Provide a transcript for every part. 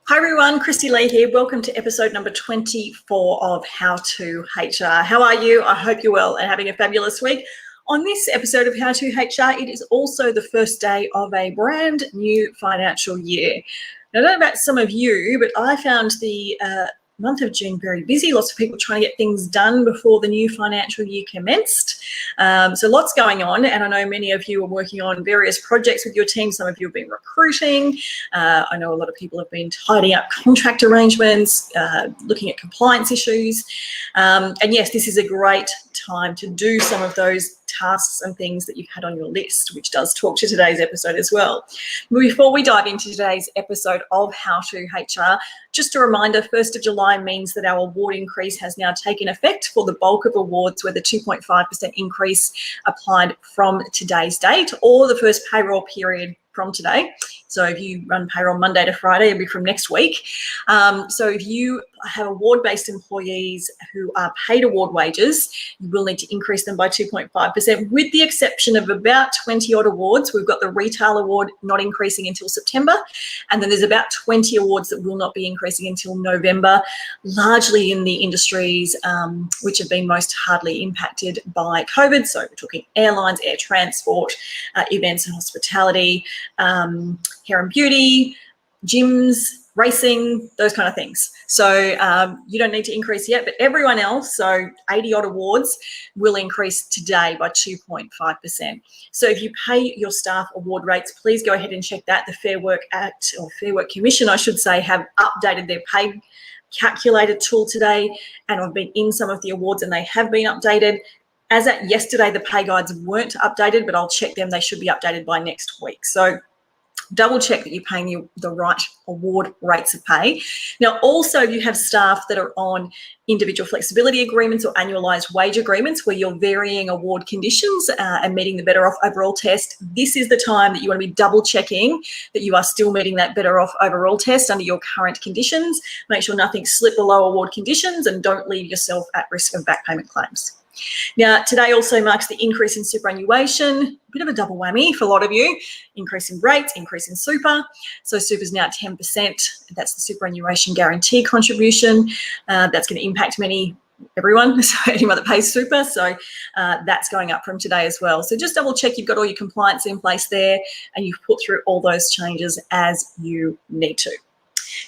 Hi everyone, Kristy-Lee here. Welcome to episode number 24 of How to HR. How are you? I hope you're well and having a fabulous week. On this episode of How to HR, it is also the first day of a brand new financial year. Now, I don't know about some of you, but I found the month of June very busy. Lots of people trying to get things done before the new financial year commenced. So lots going on, and I know many of you are working on various projects with your team. Some of you have been recruiting. I know a lot of people have been tidying up contract arrangements, looking at compliance issues. And yes, this is a great time to do some of those tasks and things that you've had on your list, which does talk to today's episode as well. Before we dive into today's episode of How to HR, just a reminder, 1st of July means that our award increase has now taken effect for the bulk of awards, where the 2.5% increase applied from today's date or the first payroll period from today. So if you run payroll Monday to Friday, it'll be from next week. So if you have award-based employees who are paid award wages, you will need to increase them by 2.5%, with the exception of about 20 odd awards. We've got the retail award not increasing until September, and then there's about 20 awards that will not be increasing until November, largely in the industries which have been most hardly impacted by COVID. So we're talking airlines, air transport, events and hospitality, hair and beauty, gyms, racing, those kind of things. So you don't need to increase yet, but everyone else, so 80 odd awards, will increase today by 2.5%. So if you pay your staff award rates, please go ahead and check that. The Fair Work Act, or Fair Work Commission, I should say, have updated their pay calculator tool today, and I've been in some of the awards and they have been updated. As at yesterday, the pay guides weren't updated, but I'll check them. They should be updated by next week. So double check that you're paying the right award rates of pay. Now, also, if you have staff that are on individual flexibility agreements or annualised wage agreements where you're varying award conditions and meeting the Better Off Overall test, this is the time that you want to be double checking that you are still meeting that Better Off Overall test under your current conditions. Make sure nothing slipped below award conditions and don't leave yourself at risk of back payment claims. Now, today also marks the increase in superannuation, a bit of a double whammy for a lot of you, increase in rates, increase in super. So super is now 10%. That's the superannuation guarantee contribution. That's going to impact everyone, so anyone that pays super. So that's going up from today as well. So just double check you've got all your compliance in place there and you've put through all those changes as you need to.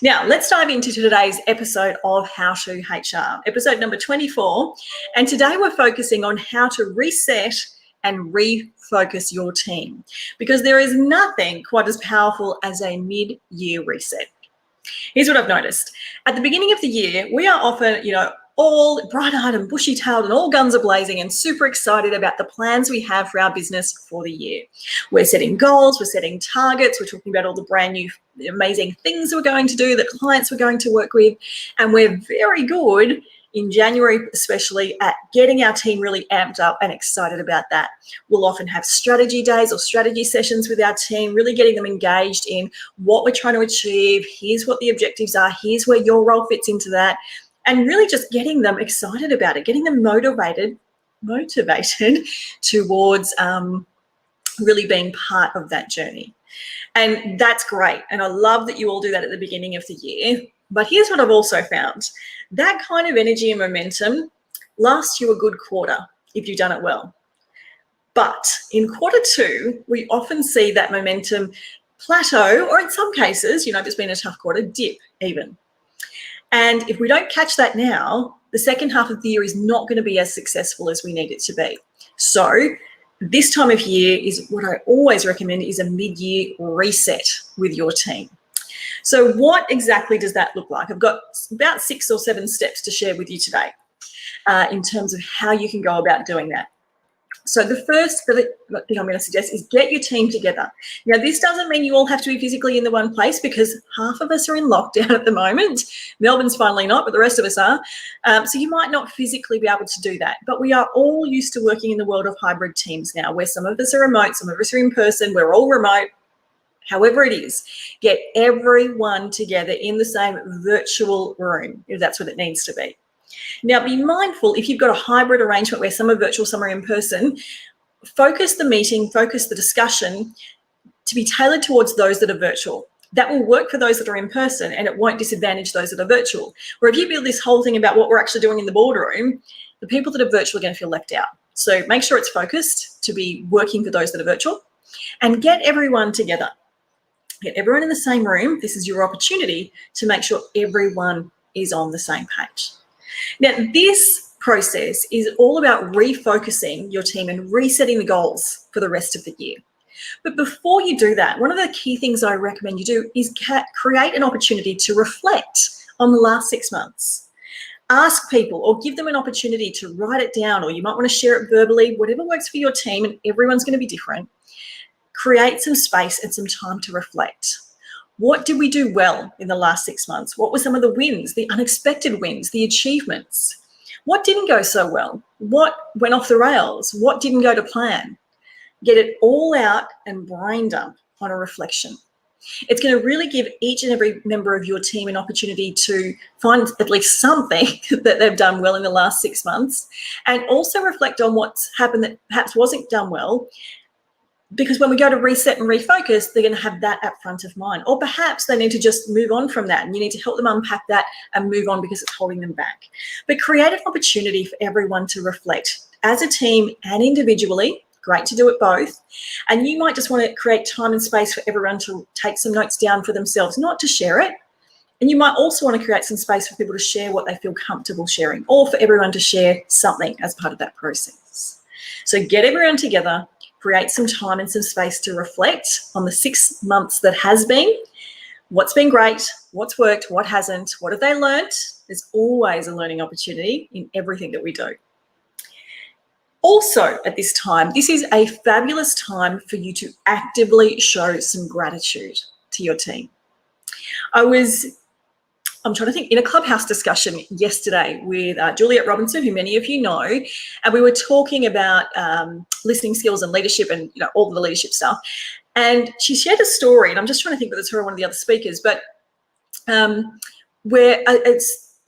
Now, let's dive into today's episode of How to HR, episode number 24. And today we're focusing on how to reset and refocus your team, because there is nothing quite as powerful as a mid-year reset. Here's what I've noticed. At the beginning of the year, we are often, all bright-eyed and bushy-tailed and all guns are blazing and super excited about the plans we have for our business for the year. We're setting goals, we're setting targets, we're talking about all the brand new amazing things we're going to do, that clients we're going to work with, and we're very good in January especially at getting our team really amped up and excited about that. We'll often have strategy days or strategy sessions with our team, really getting them engaged in what we're trying to achieve, here's what the objectives are, here's where your role fits into that, and really just getting them excited about it, getting them motivated towards really being part of that journey. And that's great. And I love that you all do that at the beginning of the year. But here's what I've also found. That kind of energy and momentum lasts you a good quarter if you've done it well. But in quarter two, we often see that momentum plateau, or in some cases, if it's been a tough quarter, dip even. And if we don't catch that now, the second half of the year is not going to be as successful as we need it to be. So this time of year is what I always recommend is a mid-year reset with your team. So what exactly does that look like? I've got about 6 or 7 steps to share with you today in terms of how you can go about doing that. So the first thing I'm going to suggest is get your team together. Now, this doesn't mean you all have to be physically in the one place, because half of us are in lockdown at the moment. Melbourne's finally not, but the rest of us are. So you might not physically be able to do that. But we are all used to working in the world of hybrid teams now, where some of us are remote, some of us are in person, we're all remote. However it is, get everyone together in the same virtual room, if that's what it needs to be. Now, be mindful, if you've got a hybrid arrangement where some are virtual, some are in person, focus the meeting, focus the discussion to be tailored towards those that are virtual. That will work for those that are in person, and it won't disadvantage those that are virtual. Or if you build this whole thing about what we're actually doing in the boardroom, the people that are virtual are going to feel left out. So make sure it's focused to be working for those that are virtual, and get everyone together. Get everyone in the same room. This is your opportunity to make sure everyone is on the same page. Now, this process is all about refocusing your team and resetting the goals for the rest of the year. But before you do that, one of the key things I recommend you do is create an opportunity to reflect on the last 6 months. Ask people or give them an opportunity to write it down, or you might want to share it verbally, whatever works for your team, and everyone's going to be different. Create some space and some time to reflect. What did we do well in the last 6 months? What were some of the wins, the unexpected wins, the achievements? What didn't go so well? What went off the rails? What didn't go to plan? Get it all out and brain dump on a reflection. It's going to really give each and every member of your team an opportunity to find at least something that they've done well in the last 6 months, and also reflect on what's happened that perhaps wasn't done well, because when we go to reset and refocus, they're going to have that at front of mind. Or perhaps they need to just move on from that, and you need to help them unpack that and move on because it's holding them back. But create an opportunity for everyone to reflect as a team and individually. Great to do it both. And you might just want to create time and space for everyone to take some notes down for themselves, not to share it. And you might also want to create some space for people to share what they feel comfortable sharing, or for everyone to share something as part of that process. So get everyone together, create some time and some space to reflect on the 6 months that has been. What's been great, what's worked, what hasn't, what have they learnt? There's always a learning opportunity in everything that we do. Also, at this time, this is a fabulous time for you to actively show some gratitude to your team. I'm trying to think, in a Clubhouse discussion yesterday with Juliet Robinson, who many of you know, and we were talking about listening skills and leadership and all of the leadership stuff. And she shared a story, and I'm just trying to think whether it's her or one of the other speakers, but where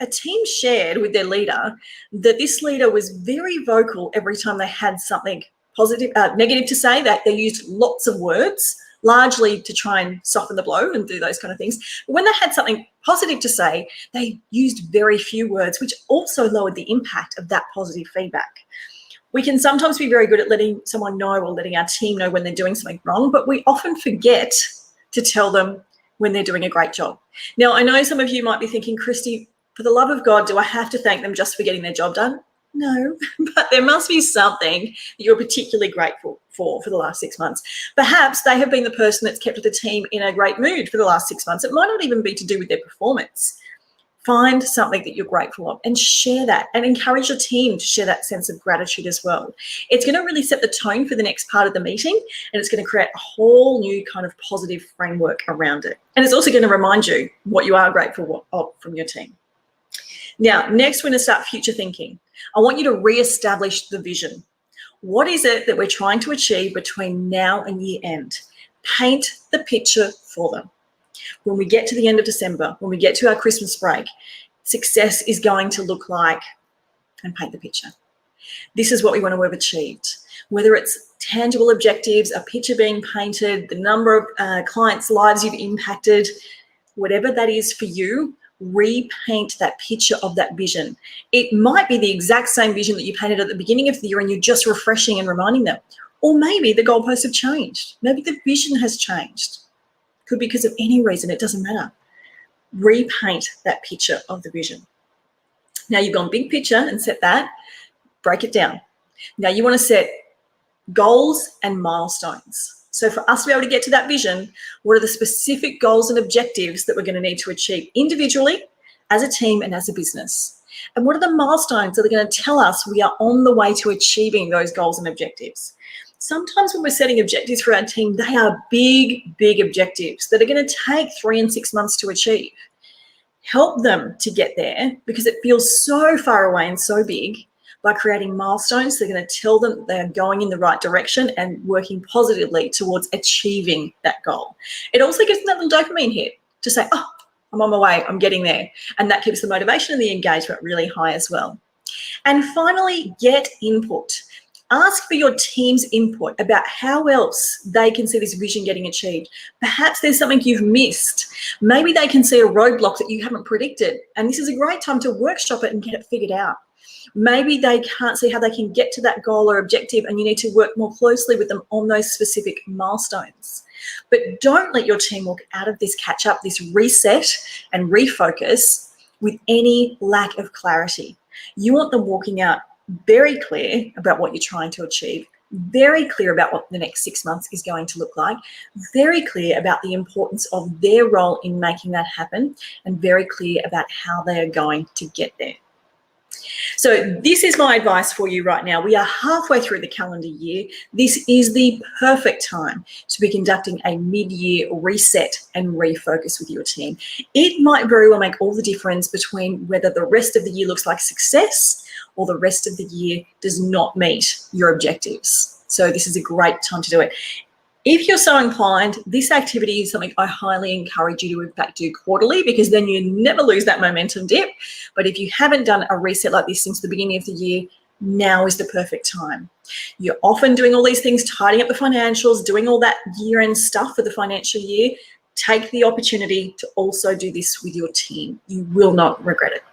a team shared with their leader that this leader was very vocal every time they had something positive, negative to say, that they used lots of words, largely to try and soften the blow and do those kind of things. But when they had something positive to say, they used very few words, which also lowered the impact of that positive feedback. We can sometimes be very good at letting someone know or letting our team know when they're doing something wrong, but we often forget to tell them when they're doing a great job. Now, I know some of you might be thinking, Kristy, for the love of God, do I have to thank them just for getting their job done? No, but there must be something that you're particularly grateful for the last 6 months. Perhaps they have been the person that's kept the team in a great mood for the last 6 months. It might not even be to do with their performance. Find something that you're grateful of and share that, and encourage your team to share that sense of gratitude as well. It's going to really set the tone for the next part of the meeting, and it's going to create a whole new kind of positive framework around it. And it's also going to remind you what you are grateful of from your team. Now, next we're going to start future thinking. I want you to re-establish the vision. What is it that we're trying to achieve between now and year end? Paint the picture for them. When we get to the end of December, when we get to our Christmas break, success is going to look like, and paint the picture. This is what we want to have achieved. Whether it's tangible objectives, a picture being painted, the number of clients' lives you've impacted, whatever that is for you, repaint that picture of that vision. It might be the exact same vision that you painted at the beginning of the year and you're just refreshing and reminding them. Or maybe the goalposts have changed. Maybe the vision has changed. Could be because of any reason, it doesn't matter. Repaint that picture of the vision. Now you've gone big picture and set that, break it down. Now you want to set goals and milestones. So for us to be able to get to that vision, what are the specific goals and objectives that we're going to need to achieve individually, as a team, and as a business? And what are the milestones that are going to tell us we are on the way to achieving those goals and objectives? Sometimes when we're setting objectives for our team, they are big, big objectives that are going to take 3 and 6 months to achieve. Help them to get there because it feels so far away and so big. By creating milestones, they're going to tell them they're going in the right direction and working positively towards achieving that goal. It also gives them that little dopamine hit to say, oh, I'm on my way, I'm getting there. And that keeps the motivation and the engagement really high as well. And finally, get input. Ask for your team's input about how else they can see this vision getting achieved. Perhaps there's something you've missed. Maybe they can see a roadblock that you haven't predicted, and this is a great time to workshop it and get it figured out. Maybe they can't see how they can get to that goal or objective, and you need to work more closely with them on those specific milestones. But don't let your team walk out of this catch up, this reset and refocus with any lack of clarity. You want them walking out very clear about what you're trying to achieve, very clear about what the next 6 months is going to look like, very clear about the importance of their role in making that happen, and very clear about how they are going to get there. So this is my advice for you right now. We are halfway through the calendar year. This is the perfect time to be conducting a mid-year reset and refocus with your team. It might very well make all the difference between whether the rest of the year looks like success or the rest of the year does not meet your objectives. So this is a great time to do it. If you're so inclined, this activity is something I highly encourage you to in fact do quarterly, because then you never lose that momentum dip. But if you haven't done a reset like this since the beginning of the year, now is the perfect time. You're often doing all these things, tidying up the financials, doing all that year-end stuff for the financial year. Take the opportunity to also do this with your team. You will not regret it.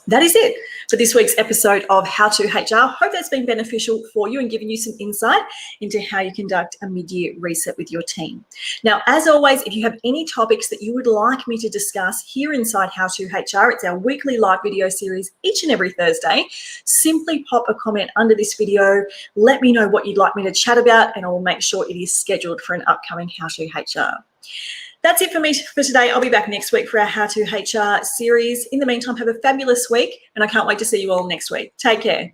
That is it for this week's episode of How to HR. Hope that's been beneficial for you and given you some insight into how you conduct a mid-year reset with your team. Now, as always, if you have any topics that you would like me to discuss here inside How to HR, it's our weekly live video series each and every Thursday. Simply pop a comment under this video. Let me know what you'd like me to chat about, and I will make sure it is scheduled for an upcoming How to HR. That's it for me for today. I'll be back next week for our How to HR series. In the meantime, have a fabulous week, and I can't wait to see you all next week. Take care.